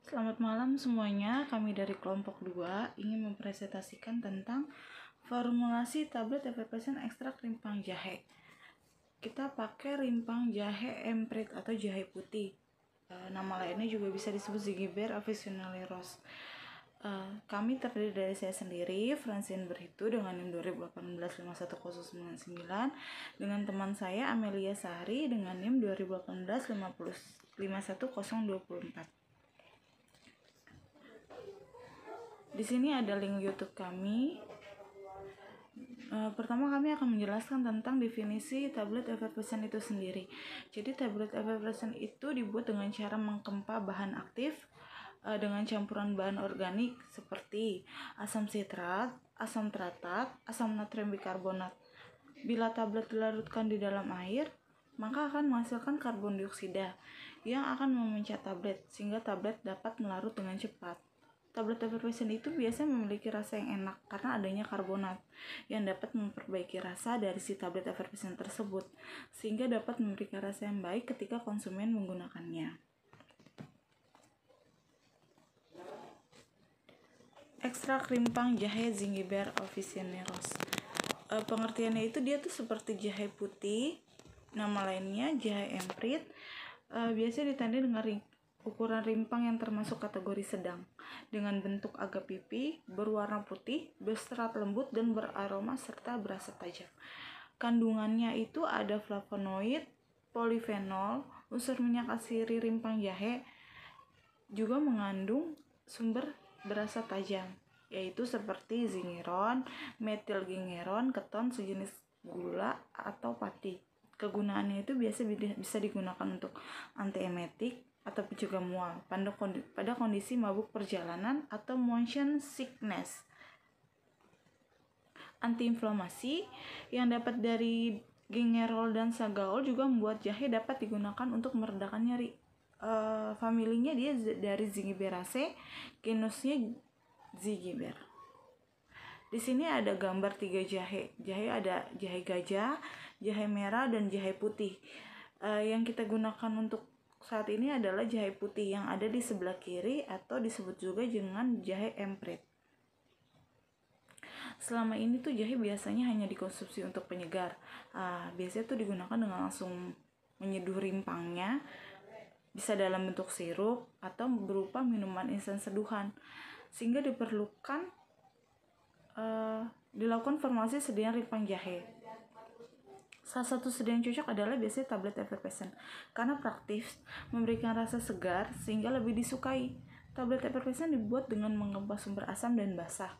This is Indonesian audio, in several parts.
Selamat malam semuanya, kami dari kelompok 2 ingin mempresentasikan tentang formulasi tablet effervescent ekstrak rimpang jahe. Kita pakai rimpang jahe emprit atau jahe putih. Nama lainnya juga bisa disebut Zingiber officinalis. Kami terdiri dari saya sendiri, Francine Berhitu dengan NIM 2018-51099, dengan teman saya Amelia Sahri dengan NIM 2018-51024. Di sini ada link YouTube kami. Pertama kami akan menjelaskan tentang definisi tablet effervescent itu sendiri. Jadi tablet effervescent itu dibuat dengan cara mengkempa bahan aktif dengan campuran bahan organik seperti asam sitrat, asam taratat, asam natrium bikarbonat. Bila tablet dilarutkan di dalam air, maka akan menghasilkan karbon dioksida yang akan memecah tablet sehingga tablet dapat melarut dengan cepat. Tablet effervescent itu biasanya memiliki rasa yang enak karena adanya karbonat yang dapat memperbaiki rasa dari si tablet effervescent tersebut sehingga dapat memberikan rasa yang baik ketika konsumen menggunakannya. Ekstrak rimpang jahe Zingiber officinalis. Pengertiannya itu dia tuh seperti jahe putih, nama lainnya jahe emprit. Biasanya ditandai dengan ukuran rimpang yang termasuk kategori sedang, dengan bentuk agak pipi, berwarna putih, berserat lembut dan beraroma serta berasa tajam. Kandungannya itu ada flavonoid, polifenol, unsur minyak asiri rimpang jahe juga mengandung sumber berasa tajam, yaitu seperti zingeron, metilgingeron, keton sejenis gula atau pati. Kegunaannya itu bisa digunakan untuk antiemetik atau pencegah mual pada kondisi mabuk perjalanan atau motion sickness. Antiinflamasi yang dapat dari gingerol dan sagaol juga membuat jahe dapat digunakan untuk meredakan nyeri. Familinya dia dari Zingiberaceae, genusnya Zingiber. Di sini ada gambar 3 jahe. Jahe ada jahe gajah, jahe merah, dan jahe putih. Yang kita gunakan untuk saat ini adalah jahe putih yang ada di sebelah kiri atau disebut juga dengan jahe emprit. Selama ini tuh jahe biasanya hanya dikonsumsi untuk penyegar. Biasanya tuh digunakan dengan langsung menyeduh rimpangnya, bisa dalam bentuk sirup atau berupa minuman instan seduhan, sehingga diperlukan dilakukan formulasi sediaan rimpang jahe. Salah satu sediaan cocok adalah biasanya tablet effervescent karena praktis, memberikan rasa segar sehingga lebih disukai. Tablet effervescent dibuat dengan mengempas sumber asam dan basah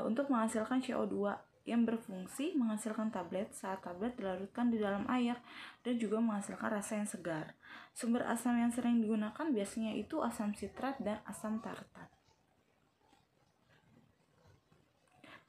untuk menghasilkan CO2 yang berfungsi menghasilkan tablet saat tablet dilarutkan di dalam air dan juga menghasilkan rasa yang segar. Sumber asam yang sering digunakan biasanya itu asam sitrat dan asam taratat.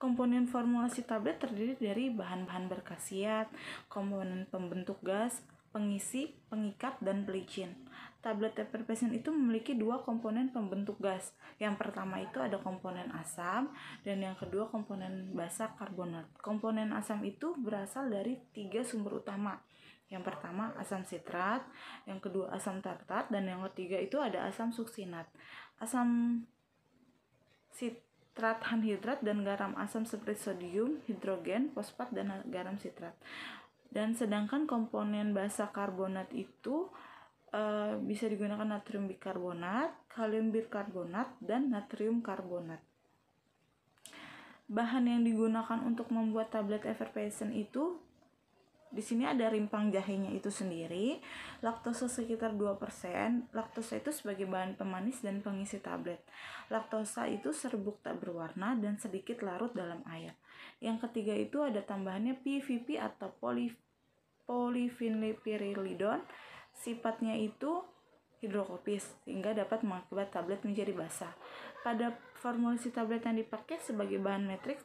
Komponen formulasi tablet terdiri dari bahan-bahan berkhasiat, komponen pembentuk gas, pengisi, pengikat, dan pelicin. Tablet effervescent itu memiliki 2 komponen pembentuk gas. Yang pertama itu ada komponen asam dan yang kedua komponen basa karbonat. Komponen asam itu berasal dari 3 sumber utama. Yang pertama asam sitrat, yang kedua asam tartat, dan yang ketiga itu ada asam suksinat. Asam sitrat anhidrat dan garam asam seperti sodium, hidrogen, fosfat, dan garam sitrat. Dan sedangkan komponen basa karbonat itu bisa digunakan natrium bikarbonat, kalium bikarbonat, dan natrium karbonat. Bahan yang digunakan untuk membuat tablet effervescent itu di sini ada rimpang jahenya itu sendiri, laktosa sekitar 2%. Laktosa itu sebagai bahan pemanis dan pengisi tablet. Laktosa itu serbuk tak berwarna dan sedikit larut dalam air. Yang ketiga itu ada tambahannya PVP atau polyphenylpiridone. Sifatnya itu hidrokopis sehingga dapat mengakibat tablet menjadi basah. Pada formulasi tablet yang dipakai sebagai bahan matriks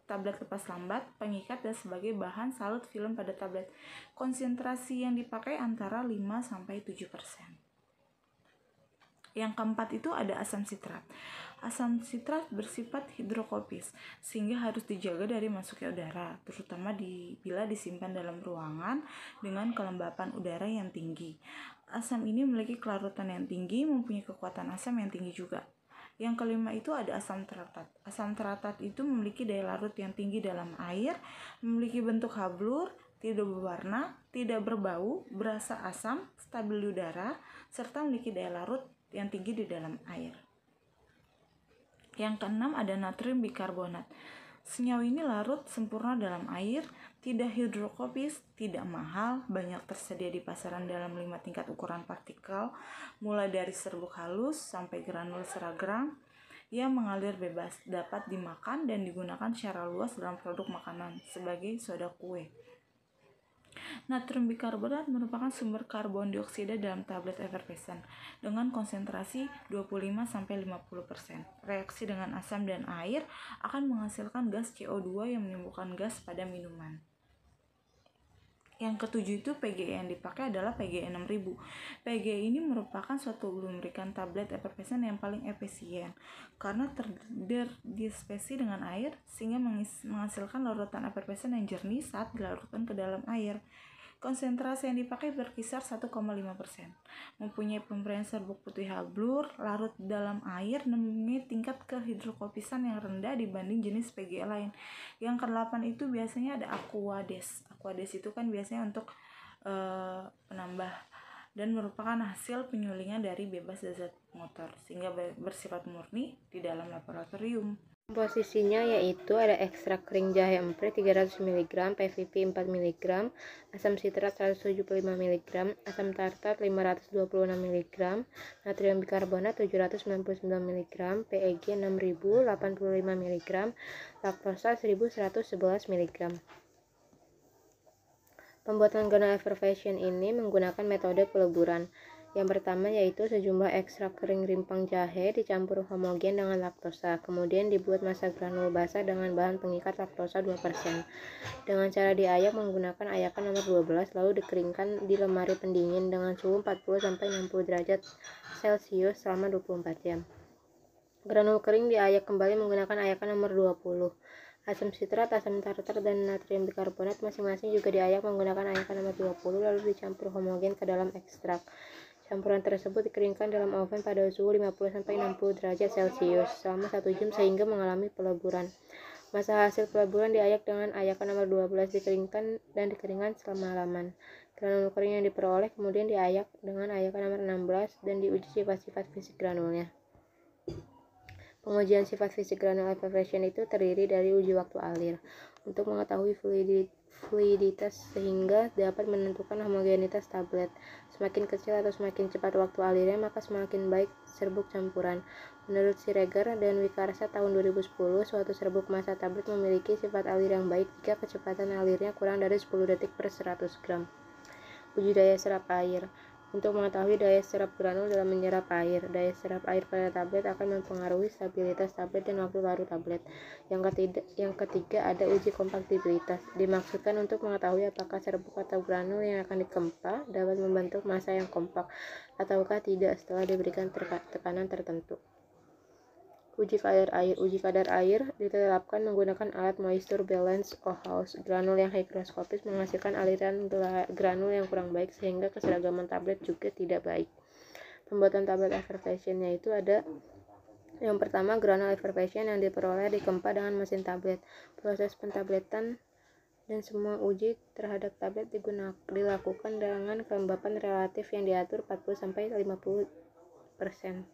tablet lepas lambat, pengikat, dan sebagai bahan salut film pada tablet. Konsentrasi yang dipakai antara 5-7%. Yang keempat itu ada asam sitrat. Asam sitrat bersifat hidrokopis sehingga harus dijaga dari masuknya udara, terutama bila disimpan dalam ruangan dengan kelembapan udara yang tinggi. Asam ini memiliki kelarutan yang tinggi, mempunyai kekuatan asam yang tinggi juga. Yang kelima itu ada asam teratat. Asam teratat itu memiliki daya larut yang tinggi dalam air, memiliki bentuk hablur, tidak berwarna, tidak berbau, berasa asam, stabil di udara, serta memiliki daya larut yang tinggi di dalam air. Yang keenam ada natrium bikarbonat. Senyawa ini larut sempurna dalam air, tidak hidrokopis, tidak mahal, banyak tersedia di pasaran dalam 5 tingkat ukuran partikel, mulai dari serbuk halus sampai granul seragam yang mengalir bebas, dapat dimakan dan digunakan secara luas dalam produk makanan sebagai soda kue. Natrium bikarbonat merupakan sumber karbon dioksida dalam tablet efervescent dengan konsentrasi 25-50%. Reaksi dengan asam dan air akan menghasilkan gas CO2 yang menimbulkan gas pada minuman. Yang ketujuh itu PGE yang dipakai adalah PGE 6000. PGE ini merupakan suatu lubrikan tablet efervescent yang paling efisien karena terdispersi dengan air sehingga menghasilkan larutan efervescent yang jernih saat dilarutkan ke dalam air. Konsentrasi yang dipakai berkisar 1,5%. Mempunyai pemberian serbuk putih hablur, larut dalam air, dan mempunyai tingkat kehidrokopisan yang rendah dibanding jenis PGE lain. Yang ke-8 itu biasanya ada Aquades. Aquades itu kan biasanya untuk penambah dan merupakan hasil penyulingan dari bebas zat motor sehingga bersifat murni di dalam laboratorium. Komposisinya yaitu ada ekstrak kering jahe emprit 300 mg, PVP 4 mg, asam sitrat 175 mg, asam tartar 526 mg, natrium bikarbonat 799 mg, PEG 6000 85 mg, laktosa 1111 mg. Pembuatan granul efervescent ini menggunakan metode peleburan. Yang pertama yaitu sejumlah ekstrak kering rimpang jahe dicampur homogen dengan laktosa, kemudian dibuat massa granul basah dengan bahan pengikat laktosa 2%. Dengan cara diayak menggunakan ayakan nomor 12, lalu dikeringkan di lemari pendingin dengan suhu 40-60 derajat Celcius selama 24 jam. Granul kering diayak kembali menggunakan ayakan nomor 20. Asam sitrat, asam tartar, dan natrium bikarbonat masing-masing juga diayak menggunakan ayakan nomor 20 lalu dicampur homogen ke dalam ekstrak. Campuran tersebut dikeringkan dalam oven pada suhu 50-60 derajat Celcius selama 1 jam sehingga mengalami peleburan. Masa hasil peleburan diayak dengan ayakan nomor 12 dikeringkan selama-laman. Granul kering yang diperoleh kemudian diayak dengan ayakan nomor 16 dan diuji sifat-sifat fisik granulnya. Pengujian sifat fisik granul efervescent itu terdiri dari uji waktu alir untuk mengetahui fluiditas sehingga dapat menentukan homogenitas tablet. Semakin kecil atau semakin cepat waktu alirnya, maka semakin baik serbuk campuran. Menurut Siregar dan Wikarsa tahun 2010, suatu serbuk massa tablet memiliki sifat alir yang baik jika kecepatan alirnya kurang dari 10 detik per 100 gram. Uji daya serap air. Untuk mengetahui daya serap granul dalam menyerap air, daya serap air pada tablet akan mempengaruhi stabilitas tablet dan waktu larut tablet. Yang ketiga ada uji kompaktibilitas. Dimaksudkan untuk mengetahui apakah serbuk atau granul yang akan dikempa dapat membentuk massa yang kompak ataukah tidak setelah diberikan tekanan tertentu. Uji kadar air. Uji kadar air ditetapkan menggunakan alat moisture balance Ohaus. Granul yang hygroskopis menghasilkan aliran granul yang kurang baik sehingga keseragaman tablet juga tidak baik. Pembuatan tablet efervescent-nya itu ada yang pertama granul efervescent yang diperoleh dikempa dengan mesin tablet. Proses pentabletan dan semua uji terhadap tablet dilakukan dengan kelembapan relatif yang diatur 40-50%.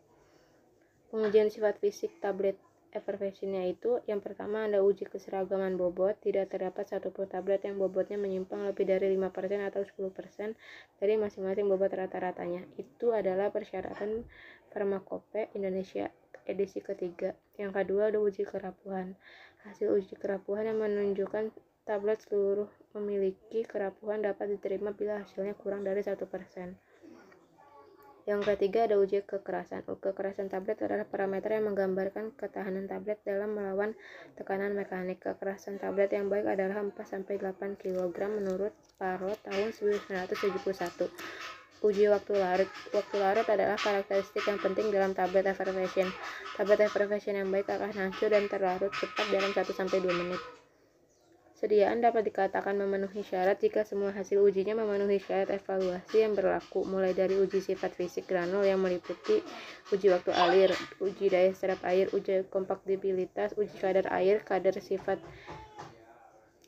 Pengujian sifat fisik tablet efervescent-nya itu yang pertama ada uji keseragaman bobot. Tidak terdapat satupun tablet yang bobotnya menyimpang lebih dari 5% atau 10% dari masing-masing bobot rata-ratanya. Itu adalah persyaratan Farmakope Indonesia edisi ketiga. Yang kedua ada uji kerapuhan. Hasil uji kerapuhan yang menunjukkan tablet seluruh memiliki kerapuhan dapat diterima bila hasilnya kurang dari 1%. Yang ketiga ada uji kekerasan. Kekerasan tablet adalah parameter yang menggambarkan ketahanan tablet dalam melawan tekanan mekanik. Kekerasan tablet yang baik adalah 4-8 kg menurut Parrot tahun 1971. Uji waktu larut. Waktu larut adalah karakteristik yang penting dalam tablet efervescent. Tablet efervescent yang baik akan hancur dan terlarut cepat dalam 1-2 menit. Sediaan dapat dikatakan memenuhi syarat jika semua hasil ujinya memenuhi syarat evaluasi yang berlaku, mulai dari uji sifat fisik granul yang meliputi uji waktu alir, uji daya serap air, uji kompaktibilitas, uji kadar air,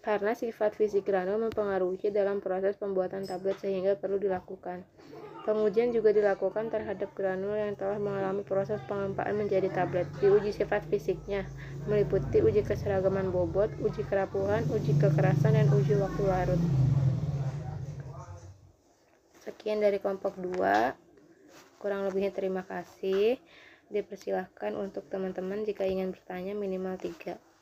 karena sifat fisik granul mempengaruhi dalam proses pembuatan tablet sehingga perlu dilakukan. Pengujian juga dilakukan terhadap granul yang telah mengalami proses pengempaan menjadi tablet. Diuji sifat fisiknya meliputi uji keseragaman bobot, uji kerapuhan, uji kekerasan, dan uji waktu larut. Sekian dari kelompok 2. Kurang lebihnya terima kasih. Dipersilahkan untuk teman-teman jika ingin bertanya minimal 3.